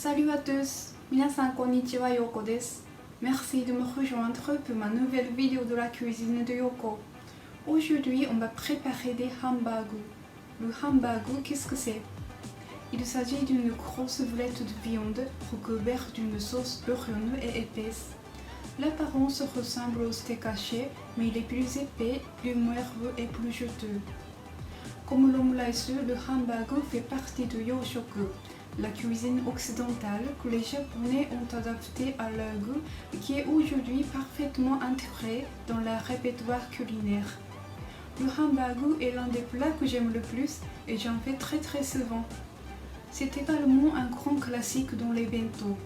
Salut à tous, minasan konnichiwa, Yoko desu. Merci de me rejoindre pour ma nouvelle vidéo de la cuisine de Yoko. Aujourd'hui, on va préparer des hamburgers. Le hamburger, qu'est-ce que c'est? Il s'agit d'une grosse boulette de viande recouverte d'une sauce beurrée et épaisse. L'apparence ressemble au steak haché, mais il est plus épais, plus moelleux et plus juteux. Comme l'omelette, le hamburger fait partie de Yoshoku, la cuisine occidentale que les Japonais ont adaptée à leur goût et qui est aujourd'hui parfaitement intégrée dans leur répertoire culinaire. Le hamburger est l'un des plats que j'aime le plus et j'en fais très souvent. C'est également un grand classique dans les bento.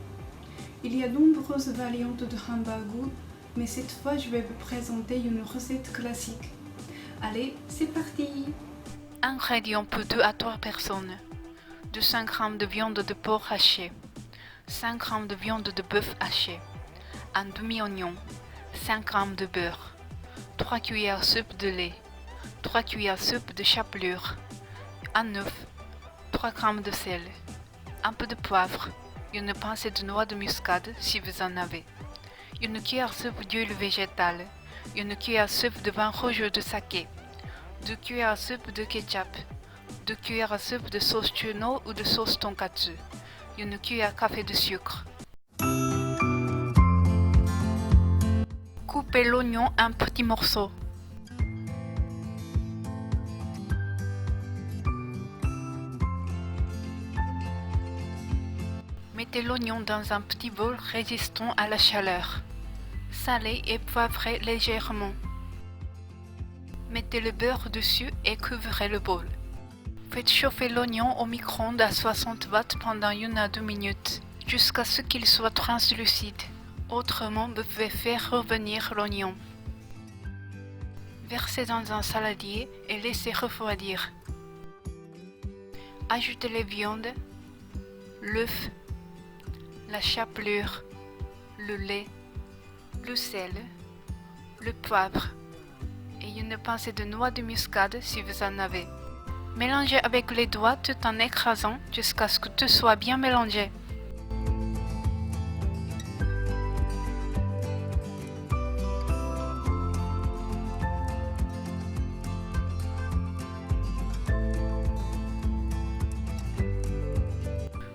Il y a de nombreuses variantes de hamburger, mais cette fois je vais vous présenter une recette classique. Allez, c'est parti! Ingrédients pour 2 à 3 personnes. 200 g de viande de porc hachée, 5 g de viande de bœuf hachée, un demi-oignon, 5 g de beurre, 3 cuillères soupe de lait, 3 cuillères soupe de chapelure, un œuf, 3 g de sel, un peu de poivre, une pincée de noix de muscade si vous en avez, une cuillère soupe d'huile végétale, une cuillère soupe de vin rouge ou de saké, 2 cuillères soupe de ketchup, 2 cuillères soupe de sauce chuno ou de sauce tonkatsu, une cuillère café de sucre. Coupez l'oignon en petits morceaux. Mettez l'oignon dans un petit bol résistant à la chaleur. Salez et poivrez légèrement. Mettez le beurre dessus et couvrez le bol. Faites chauffer l'oignon au micro-ondes à 60 watts pendant 1 à 2 minutes, jusqu'à ce qu'il soit translucide. Autrement, vous pouvez faire revenir l'oignon. Versez dans un saladier et laissez refroidir. Ajoutez les viandes, l'œuf, la chapelure, le lait, le sel, le poivre et une pincée de noix de muscade si vous en avez. Mélangez avec les doigts tout en écrasant jusqu'à ce que tout soit bien mélangé.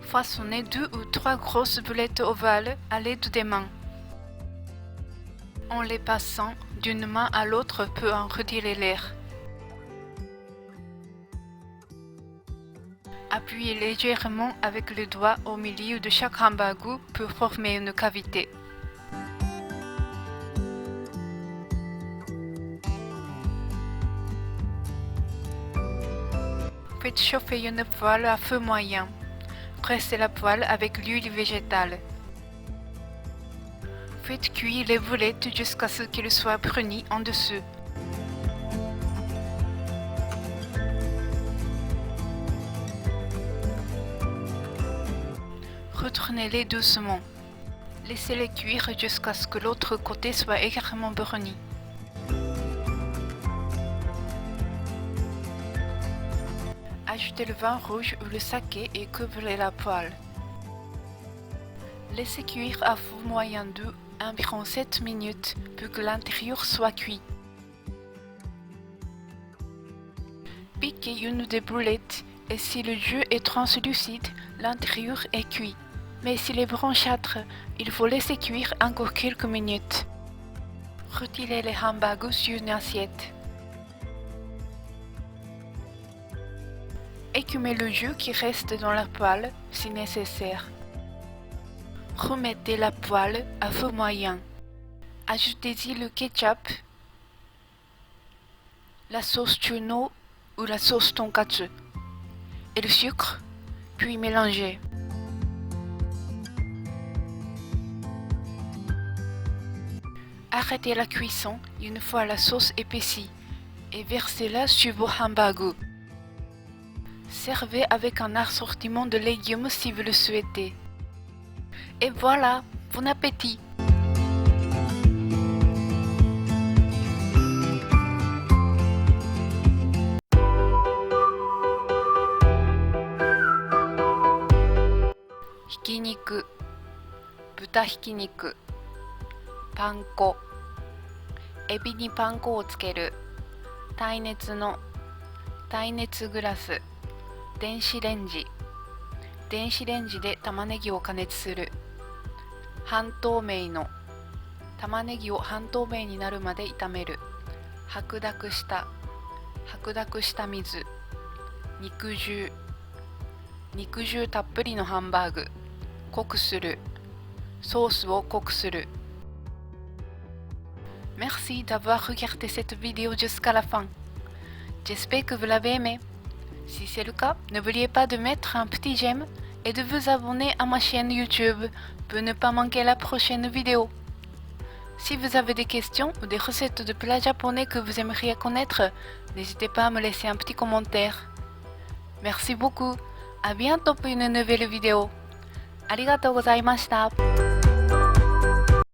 Façonnez 2 ou 3 grosses boulettes ovales à l'aide des mains. En les passant d'une main à l'autre pour en retirer l'air. Appuyez légèrement avec le doigt au milieu de chaque hamburger pour former une cavité. Faites chauffer une poêle à feu moyen. Pressez la poêle avec l'huile végétale. Faites cuire les boulettes jusqu'à ce qu'elles soient brunies en dessous. Retournez-les doucement. Laissez-les cuire jusqu'à ce que l'autre côté soit également bruni. Ajoutez le vin rouge ou le saké et couvrez la poêle. Laissez cuire à feu moyen doux environ 7 minutes pour que l'intérieur soit cuit. Piquez une des boulettes et si le jus est translucide, l'intérieur est cuit. Mais s'il est blanchâtre, il faut laisser cuire encore quelques minutes. Retirez les hamburgers sur une assiette. Écumez le jus qui reste dans la poêle si nécessaire. Remettez la poêle à feu moyen. Ajoutez-y le ketchup, la sauce chuno ou la sauce tonkatsu et le sucre, puis mélangez. Arrêtez la cuisson une fois la sauce épaissie et versez-la sur vos hamburgers. Servez avec un assortiment de légumes si vous le souhaitez. Et voilà, bon appétit! き肉、豚ひき肉、パン粉、エビにパン粉をつける、耐熱グラス、電子レンジで玉ねぎを加熱する、半透明の玉ねぎを半透明になるまで炒める、白濁した水、肉汁たっぷりのハンバーグ、濃くする、ソースを濃くする。Merci d'avoir regardé cette vidéo jusqu'à la fin. J'espère que vous l'avez aimé. Si c'est le cas, n'oubliez pas de mettre un petit j'aime et de vous abonner à ma chaîne YouTube pour ne pas manquer la prochaine vidéo. Si vous avez des questions ou des recettes de plats japonais que vous aimeriez connaître, n'hésitez pas à me laisser un petit commentaire. Merci beaucoup. À bientôt pour une nouvelle vidéo. ありがとうございました。